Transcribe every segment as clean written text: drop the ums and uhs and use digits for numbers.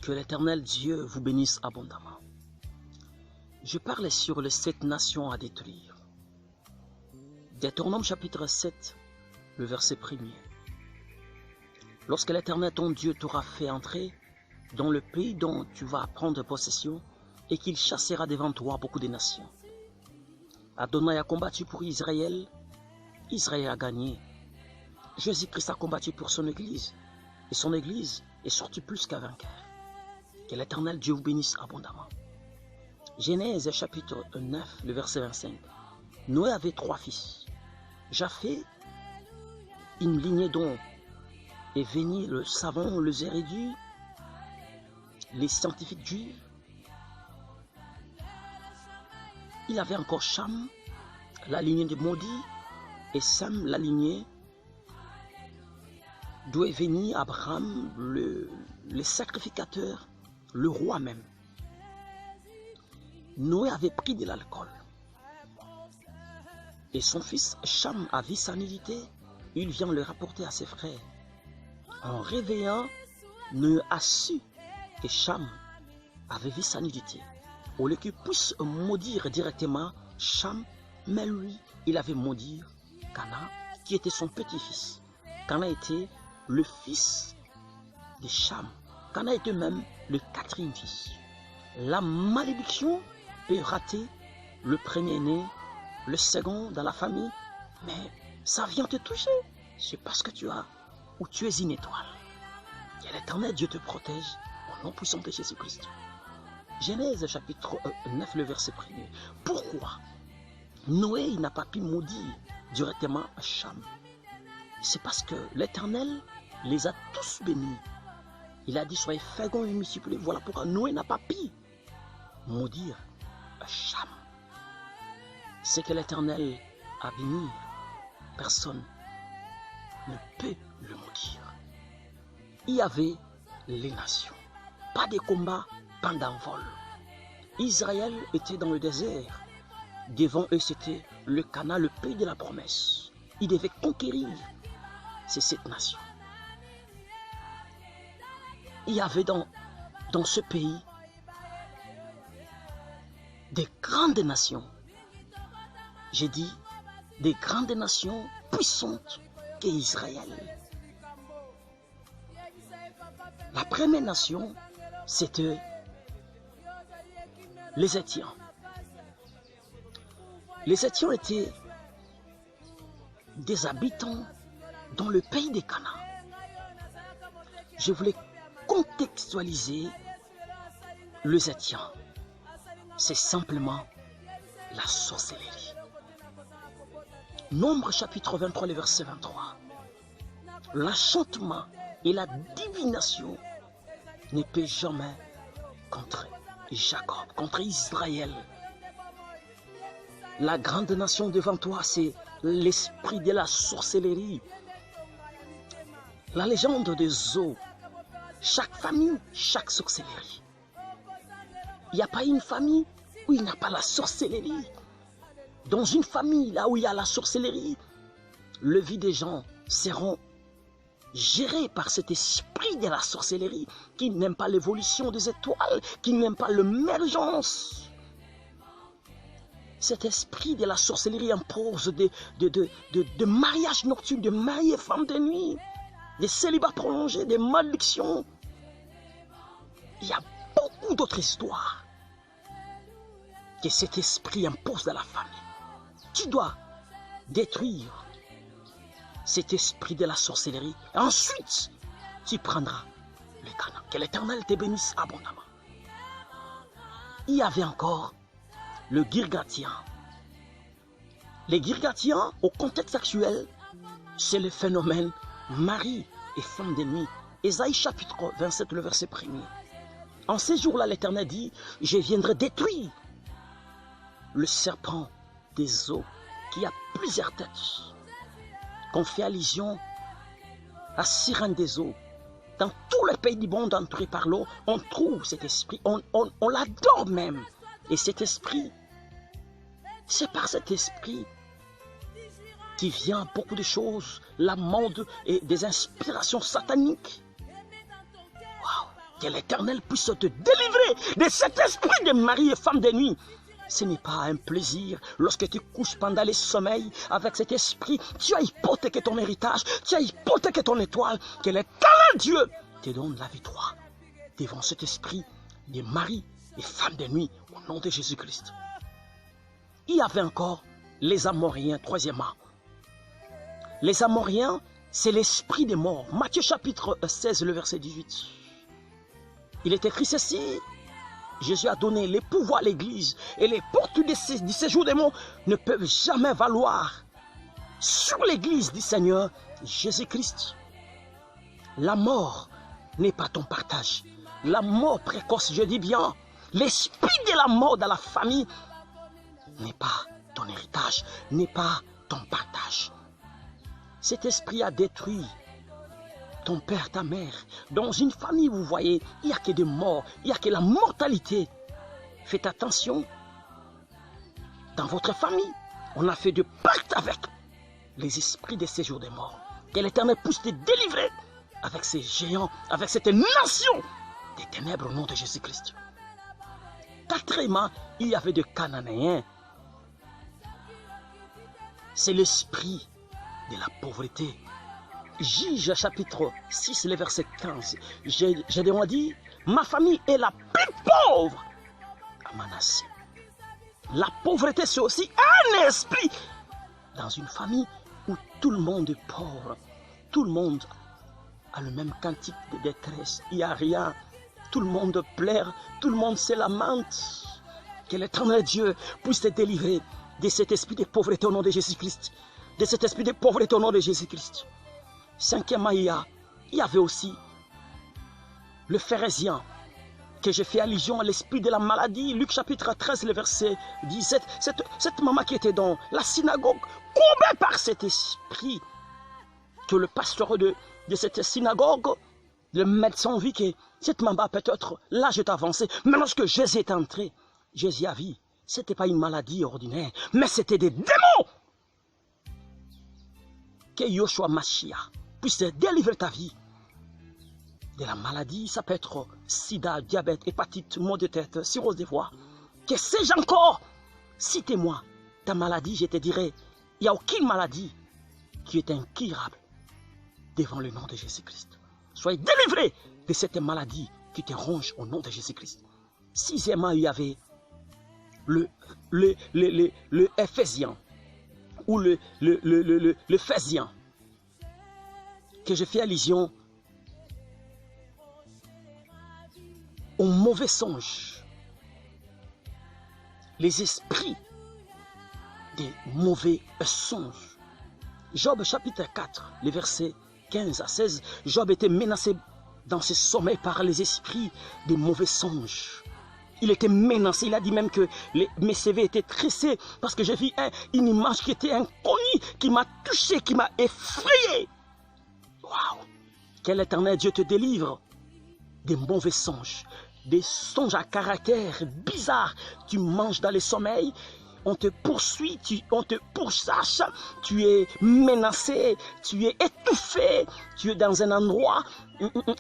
Que l'Éternel Dieu vous bénisse abondamment. Je parlais sur les 7 nations à détruire. Deutéronome chapitre 7, le verset 1er. Lorsque l'Éternel ton Dieu t'aura fait entrer dans le pays dont tu vas prendre possession et qu'il chassera devant toi beaucoup de nations. Adonai a combattu pour Israël, Israël a gagné. Jésus-Christ a combattu pour son Église et son Église est sortie plus qu'un vainqueur. Que l'Éternel Dieu vous bénisse abondamment. Genèse chapitre 9, le verset 25. Noé avait 3 fils. Japheth, une lignée dont est venu le savant, le érudit, les scientifiques juifs. Il avait encore Cham, la lignée de maudit, et Sam, la lignée d'où est venu Abraham, le sacrificateur, le roi même. Noé avait pris de l'alcool. Et son fils Cham a vu sa nudité. Il vient le rapporter à ses frères. En réveillant, Noé a su que Cham avait vu sa nudité. Au lieu qu'il puisse maudire directement Cham, mais lui, il avait maudit Cana, qui était son petit-fils. Cana était le fils de Cham. Cana était même le 4e fils. La malédiction peut rater le premier-né, le second dans la famille, mais ça vient te toucher. C'est parce que tu es une étoile. Que l'Éternel Dieu te protège au nom puissant de Jésus-Christ. Genèse chapitre 9, le verset 1er. Pourquoi Noé n'a pas pu maudire directement Cham? C'est parce que l'Éternel les a tous bénis. Il a dit, soyez féconds et multipliez. Voilà pourquoi Noé n'a pas pu maudire Cham. C'est que l'Éternel a béni. Personne ne peut le maudire. Il y avait les nations. Pas de combat, pas d'envol. Israël était dans le désert. Devant eux, c'était le Canaan, le pays de la promesse. Ils devaient conquérir ces 7 nations. Il y avait dans ce pays des grandes nations. J'ai dit des grandes nations puissantes qu'Israël. La première nation, c'était les Étiens. Les Étiens étaient des habitants dans le pays des Canaan. Je voulais contextualiser les Étiens. C'est simplement la sorcellerie. Nombre chapitre 23, le verset 23. L'enchantement et la divination ne peut jamais contre Jacob, contre Israël. La grande nation devant toi, c'est l'esprit de la sorcellerie. La légende des eaux. Chaque famille, chaque sorcellerie. Il n'y a pas une famille où il n'y a pas la sorcellerie. Dans une famille, là où il y a la sorcellerie, le vie des gens seront gérés par cet esprit de la sorcellerie qui n'aime pas l'évolution des étoiles, qui n'aime pas l'émergence. Cet esprit de la sorcellerie impose de mariages nocturnes, de mariés femmes de nuit, des célibats prolongés, des malédictions. Il y a beaucoup d'autres histoires que cet esprit impose dans la famille. Tu dois détruire cet esprit de la sorcellerie. Et ensuite, tu prendras le Canaan. Que l'Éternel te bénisse abondamment. Il y avait encore le Girgatien. Les Girgatiens, au contexte actuel, c'est le phénomène mari et femme de nuit. Ésaïe chapitre 27, le verset 1er. En ces jours-là, l'Éternel dit, je viendrai détruire le serpent des eaux qui a plusieurs têtes. Qu'on fait allusion à Sirène des eaux. Dans tout le pays du monde entouré par l'eau, on trouve cet esprit, on l'adore même. Et cet esprit, c'est par cet esprit qui vient beaucoup de choses, la mode et des inspirations sataniques. Waouh! Que l'Éternel puisse te délivrer de cet esprit de mari et femme de nuit. Ce n'est pas un plaisir lorsque tu couches pendant les sommeils avec cet esprit. Tu as hypothéqué ton héritage, tu as hypothéqué ton étoile. Que l'Éternel Dieu te donne la victoire devant cet esprit de mari et femme de nuit au nom de Jésus-Christ. Il y avait encore les Amoriens, troisièmement. Les Amoriens, c'est l'esprit des morts. Matthieu chapitre 16, le verset 18. Il est écrit ceci. Jésus a donné les pouvoirs à l'Église et les portes du séjour des morts ne peuvent jamais valoir sur l'Église du Seigneur Jésus-Christ. La mort n'est pas ton partage. La mort précoce, je dis bien, l'esprit de la mort dans la famille n'est pas ton héritage, n'est pas ton partage. Cet esprit a détruit ton père, ta mère. Dans une famille, vous voyez, il n'y a que des morts, il n'y a que la mortalité. Faites attention. Dans votre famille, on a fait de pacte avec les esprits des séjours des morts. Que l'Éternel puisse te délivrer avec ces géants, avec cette nation des ténèbres au nom de Jésus-Christ. Quatrièmement, il y avait des Cananéens. C'est l'esprit de la pauvreté. Juge chapitre 6, le verset 15. Gédéon dit, ma famille est la plus pauvre à Manassé. La pauvreté, c'est aussi un esprit. Dans une famille où tout le monde est pauvre, tout le monde a le même cantique de détresse. Il n'y a rien. Tout le monde pleure, tout le monde se lamente. Que l'Éternel Dieu puisse te délivrer de cet esprit de pauvreté au nom de Jésus-Christ. De cet esprit de pauvreté au nom de Jésus-Christ. Cinquièmement, il y avait aussi le pharésien, que je fais allusion à l'esprit de la maladie. Luc chapitre 13, le verset 17. Cette maman qui était dans la synagogue, courbée par cet esprit, que le pasteur de cette synagogue, le médecin vit que cette maman peut-être l'âge est avancé. Mais lorsque Jésus est entré, Jésus a vu, ce n'était pas une maladie ordinaire, mais c'était des démons. Que Yoshua Mashiach puisse délivrer ta vie de la maladie. Ça peut être sida, diabète, hépatite, maux de tête, cirrhose des voies. Que sais-je encore? Citez-moi ta maladie, je te dirai, il n'y a aucune maladie qui est incurable devant le nom de Jésus-Christ. Soyez délivrés de cette maladie qui te ronge au nom de Jésus-Christ. Sixièmement, il y avait le Éphésien ou le Phésien, que je fais allusion aux mauvais songes, les esprits des mauvais songes. Job chapitre 4, les versets 15 à 16, Job était menacé dans ses sommeils par les esprits des mauvais songes. Il était menacé, il a dit même que mes CV étaient tressés parce que j'ai vu une image qui était inconnue, qui m'a touché, qui m'a effrayé. Waouh! Que l'Éternel Dieu te délivre des mauvais songes, des songes à caractère bizarre. Tu manges dans les sommeils, on te poursuit, on te pourchasse, tu es menacé, tu es étouffé, tu es dans un endroit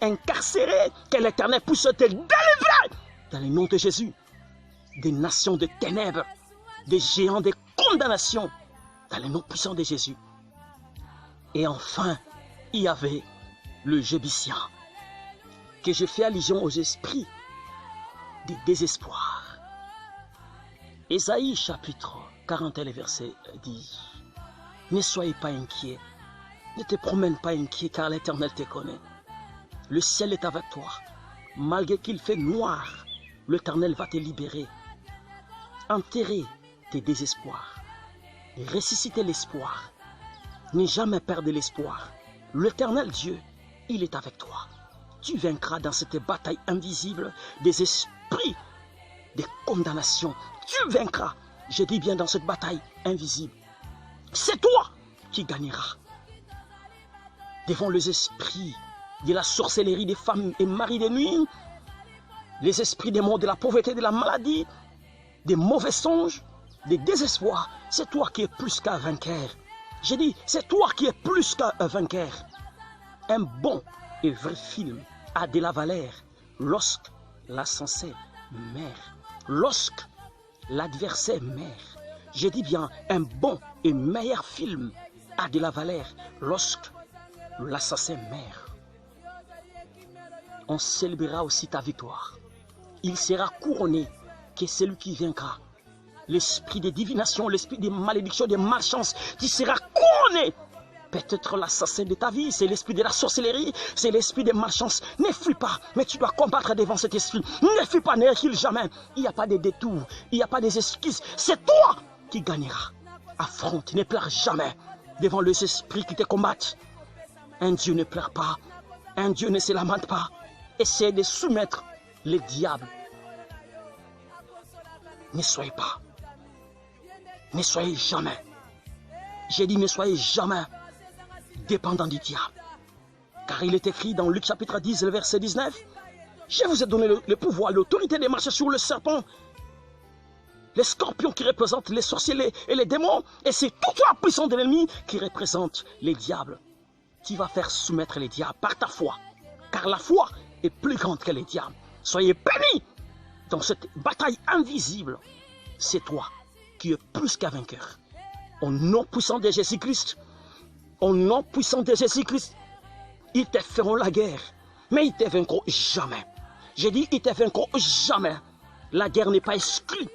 incarcéré. Que l'Éternel puisse te délivrer dans le nom de Jésus des nations de ténèbres, des géants de condamnation, dans le nom puissant de Jésus. Et enfin, il y avait le Jébusien, que je fais allusion aux esprits du désespoir. Ésaïe chapitre 41, verset 10. Ne soyez pas inquiets, ne te promène pas inquiet, car l'Éternel te connaît. Le ciel est avec toi, malgré qu'il fait noir, l'Éternel va te libérer. Enterrer tes désespoirs, ressusciter l'espoir. Ne jamais perdre l'espoir. L'Éternel Dieu, il est avec toi. Tu vaincras dans cette bataille invisible des esprits de condamnation. Tu vaincras, je dis bien, dans cette bataille invisible. C'est toi qui gagneras devant les esprits de la sorcellerie des femmes et maris de nuit, les esprits des morts, de la pauvreté, de la maladie, des mauvais songes, des désespoirs. C'est toi qui es plus qu'un vainqueur. J'ai dit, c'est toi qui es plus qu'un vainqueur. Un bon et vrai film a de la valeur lorsque l'assassin meurt, lorsque l'adversaire meurt. Je dis bien, un bon et meilleur film a de la valeur lorsque l'assassin meurt. On célébrera aussi ta victoire. Il sera couronné que celui qui vaincra. L'esprit de divination, l'esprit de malédiction, de malchance, tu seras couronné. Peut-être l'assassin de ta vie, c'est l'esprit de la sorcellerie, c'est l'esprit de malchance. Ne fuis pas, mais tu dois combattre devant cet esprit. Ne fuis pas, ne recule jamais. Il n'y a pas de détour, il n'y a pas d'excuses. C'est toi qui gagneras. Affronte, ne pleure jamais devant les esprits qui te combattent. Un Dieu ne pleure pas, un Dieu ne se lamente pas. Essaie de soumettre les diables. Ne soyez pas, ne soyez jamais, j'ai dit ne soyez jamais dépendant du diable. Car il est écrit dans Luc chapitre 10, le verset 19, je vous ai donné le pouvoir, l'autorité de marcher sur le serpent, les scorpions qui représentent les sorciers et les démons, et c'est toute la puissance de l'ennemi qui représente les diables. Tu vas faire soumettre les diables par ta foi, car la foi est plus grande que les diables. Soyez bénis dans cette bataille invisible. C'est toi qui es plus qu'un vainqueur. Au nom puissant de Jésus-Christ, au nom puissant de Jésus-Christ, ils te feront la guerre, mais ils te vaincront jamais. J'ai dit, ils te vaincront jamais. La guerre n'est pas exclue.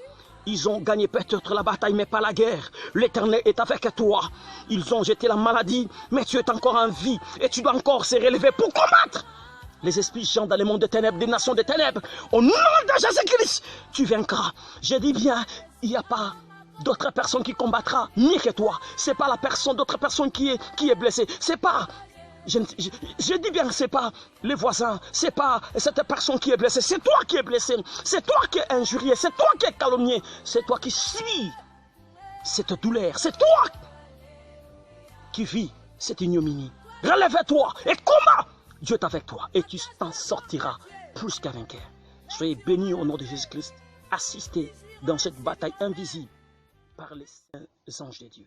Ils ont gagné peut-être la bataille, mais pas la guerre. L'Éternel est avec toi. Ils ont jeté la maladie, mais tu es encore en vie et tu dois encore se relever pour combattre les esprits gens dans le monde des ténèbres, des nations des ténèbres. Au nom de Jésus-Christ, tu vaincras. Je dis bien, il n'y a pas d'autre personne qui combattra mieux que toi. Ce n'est pas la personne d'autre personne qui est blessée. C'est pas, je dis bien, c'est pas les voisins. C'est pas cette personne qui est blessée. C'est toi qui es blessé. C'est toi qui es injurié. C'est toi qui es calomnié. C'est toi qui suis cette douleur. C'est toi qui vis cette ignominie. Relève-toi et combat. Dieu est avec toi et tu t'en sortiras plus qu'un vainqueur. Soyez bénis au nom de Jésus-Christ. Assistez dans cette bataille invisible par les saints anges de Dieu.